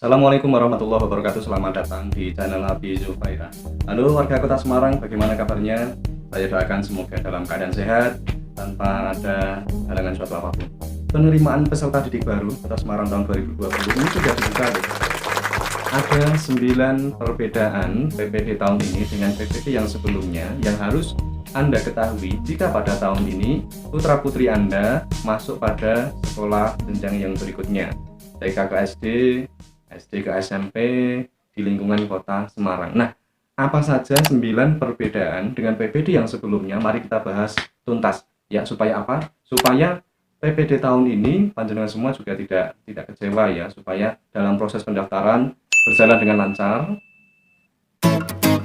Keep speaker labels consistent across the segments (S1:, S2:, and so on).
S1: Assalamualaikum warahmatullahi wabarakatuh. Selamat datang di channel Nabi Zufaira. Halo warga kota Semarang, bagaimana kabarnya? Saya doakan semoga dalam keadaan sehat tanpa ada halangan suatu apapun. Penerimaan peserta didik baru Kota Semarang tahun 2020 ini sudah dibuka loh. Ada 9 perbedaan PPD tahun ini dengan PPD yang sebelumnya yang harus Anda ketahui jika pada tahun ini putra-putri Anda masuk pada sekolah jenjang yang berikutnya, TK ke SD, SD ke SMP di lingkungan kota Semarang. Nah, apa saja 9 perbedaan dengan PPD yang sebelumnya? Mari kita bahas tuntas. Ya, supaya apa? Supaya PPD tahun ini panjenengan semua juga tidak kecewa ya, supaya dalam proses pendaftaran berjalan dengan lancar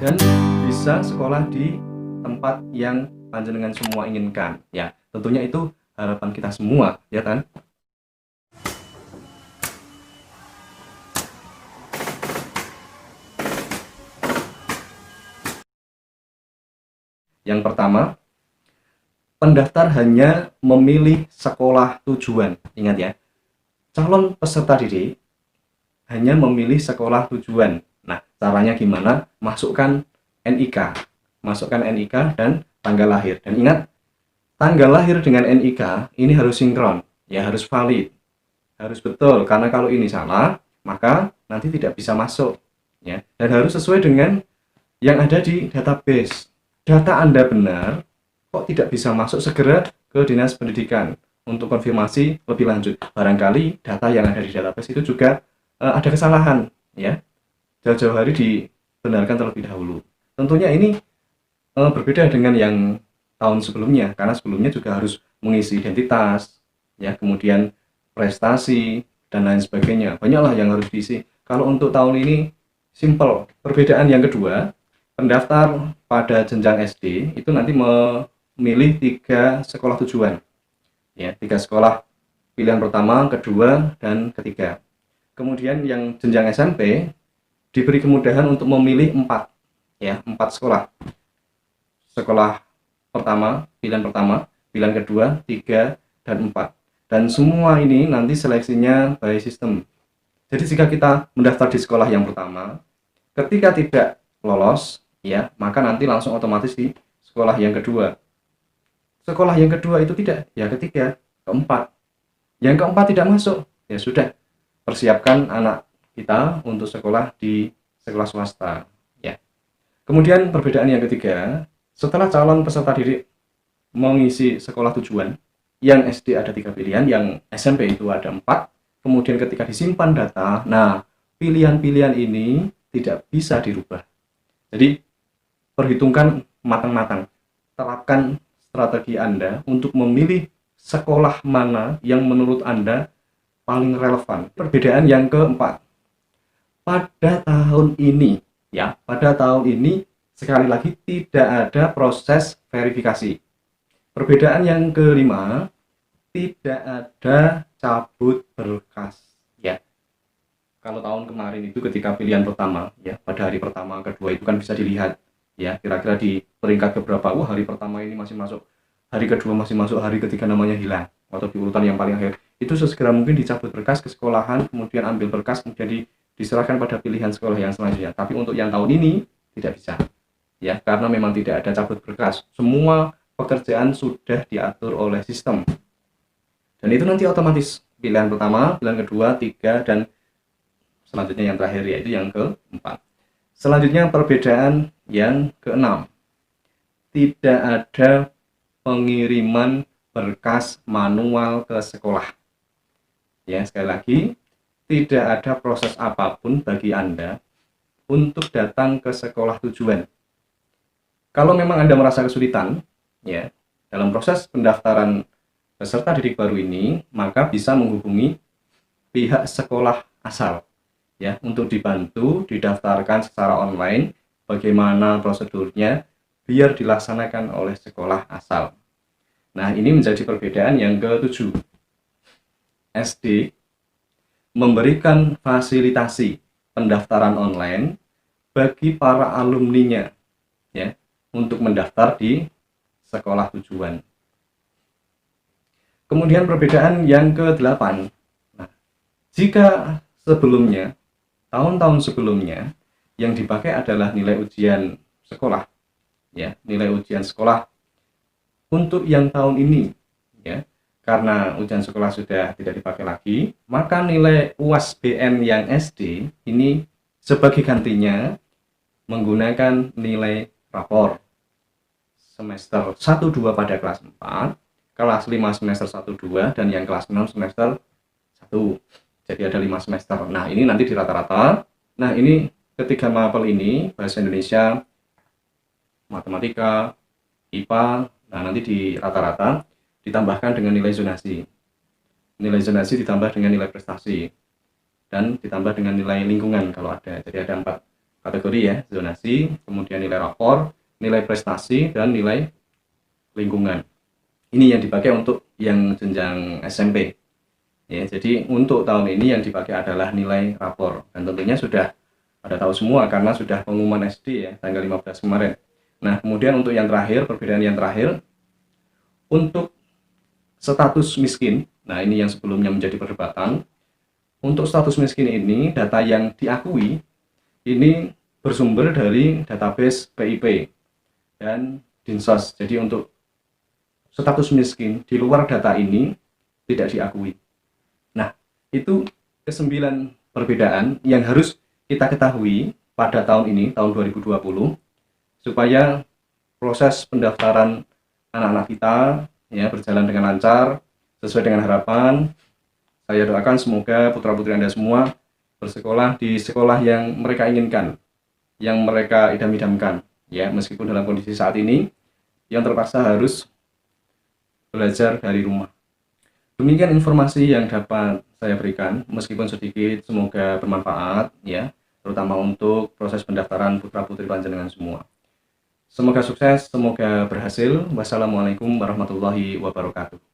S1: dan bisa sekolah di tempat yang panjenengan semua inginkan. Ya, tentunya itu harapan kita semua, ya kan? Yang pertama, pendaftar hanya memilih sekolah tujuan. Ingat ya, calon peserta didik hanya memilih sekolah tujuan. Nah, caranya gimana? Masukkan NIK. Masukkan NIK dan tanggal lahir. Dan ingat, tanggal lahir dengan NIK ini harus sinkron, ya harus valid. Harus betul, karena kalau ini salah, maka nanti tidak bisa masuk. Ya, dan harus sesuai dengan yang ada di database. Data Anda benar, kok tidak bisa masuk, segera ke Dinas Pendidikan untuk konfirmasi lebih lanjut. Barangkali data yang ada di database itu juga ada kesalahan, ya. Jauh-jauh hari dibenarkan terlebih dahulu. Tentunya ini berbeda dengan yang tahun sebelumnya, karena sebelumnya juga harus mengisi identitas, ya, kemudian prestasi dan lain sebagainya. Banyaklah yang harus diisi. Kalau untuk tahun ini simple. Perbedaan yang kedua, pendaftar pada jenjang SD itu nanti memilih 3 sekolah tujuan, ya, 3 sekolah pilihan pertama, kedua, dan ketiga. Kemudian yang jenjang SMP diberi kemudahan untuk memilih 4, ya, 4 sekolah. Sekolah pertama, pilihan kedua, 3, dan 4. Dan semua ini nanti seleksinya by system. Jadi jika kita mendaftar di sekolah yang pertama, ketika tidak lolos, ya, maka nanti langsung otomatis di sekolah yang kedua. Sekolah yang kedua itu tidak, ya ketiga, keempat. Yang keempat tidak masuk, ya sudah, persiapkan anak kita untuk sekolah di sekolah swasta, ya. Kemudian perbedaan yang ketiga, setelah calon peserta didik mengisi sekolah tujuan, yang SD ada 3 pilihan, yang SMP itu ada 4, kemudian ketika disimpan data, nah pilihan-pilihan ini tidak bisa dirubah. Jadi perhitungkan matang-matang, terapkan strategi Anda untuk memilih sekolah mana yang menurut Anda paling relevan. Perbedaan yang keempat, pada tahun ini, ya, pada tahun ini sekali lagi tidak ada proses verifikasi. Perbedaan yang kelima, tidak ada cabut berkas, ya. Kalau tahun kemarin itu ketika pilihan pertama, ya, pada hari pertama, kedua itu kan bisa dilihat, ya, kira-kira di peringkat beberapa, wah hari pertama ini masih masuk, hari kedua masih masuk, hari ketiga namanya hilang, atau di urutan yang paling akhir. Itu sesegera mungkin dicabut berkas ke sekolahan, kemudian ambil berkas, kemudian diserahkan pada pilihan sekolah yang selanjutnya. Tapi untuk yang tahun ini tidak bisa, ya, karena memang tidak ada cabut berkas. Semua pekerjaan sudah diatur oleh sistem. Dan itu nanti otomatis pilihan pertama, pilihan kedua, 3, dan selanjutnya yang terakhir, yaitu yang keempat. Selanjutnya perbedaan yang keenam, tidak ada pengiriman berkas manual ke sekolah. Ya, sekali lagi, tidak ada proses apapun bagi Anda untuk datang ke sekolah tujuan. Kalau memang Anda merasa kesulitan, ya, dalam proses pendaftaran peserta didik baru ini, maka bisa menghubungi pihak sekolah asal, ya, untuk dibantu didaftarkan secara online, bagaimana prosedurnya biar dilaksanakan oleh sekolah asal. Nah, ini menjadi perbedaan yang ke-7. SD memberikan fasilitasi pendaftaran online bagi para alumninya, ya, untuk mendaftar di sekolah tujuan. Kemudian perbedaan yang ke-8. Nah, jika sebelumnya tahun-tahun sebelumnya yang dipakai adalah nilai ujian sekolah, ya, nilai ujian sekolah. Untuk yang tahun ini, ya, karena ujian sekolah sudah tidak dipakai lagi, maka nilai UAS BN yang SD ini sebagai gantinya menggunakan nilai rapor semester 1-2 pada kelas 4, kelas 5 semester 1-2, dan yang kelas 6 semester 1. Jadi ada 5 semester. Nah, ini nanti di rata-rata. Nah, ini ketiga mapel ini, bahasa Indonesia, matematika, IPA, nah nanti di rata-rata ditambahkan dengan nilai zonasi. Nilai zonasi ditambah dengan nilai prestasi. Dan ditambah dengan nilai lingkungan kalau ada. Jadi ada 4 kategori ya, zonasi, kemudian nilai rapor, nilai prestasi, dan nilai lingkungan. Ini yang dipakai untuk yang jenjang SMP. Ya, jadi untuk tahun ini yang dipakai adalah nilai rapor. Dan tentunya sudah pada tahu semua karena sudah pengumuman SD ya, tanggal 15 kemarin. Nah, kemudian untuk yang terakhir, perbedaan yang terakhir, untuk status miskin, nah ini yang sebelumnya menjadi perdebatan. Untuk status miskin ini, data yang diakui ini bersumber dari database PIP dan Dinsos. Jadi untuk status miskin di luar data ini tidak diakui. Nah, itu ke-9 perbedaan yang harus kita ketahui pada tahun ini, tahun 2020, supaya proses pendaftaran anak-anak kita ya berjalan dengan lancar, sesuai dengan harapan. Saya doakan semoga putra-putri Anda semua bersekolah di sekolah yang mereka inginkan, yang mereka idam-idamkan, ya, meskipun dalam kondisi saat ini yang terpaksa harus belajar dari rumah. Demikian informasi yang dapat saya berikan, meskipun sedikit, semoga bermanfaat, ya, terutama untuk proses pendaftaran putra-putri panjenengan semua. Semoga sukses, semoga berhasil. Wassalamualaikum warahmatullahi wabarakatuh.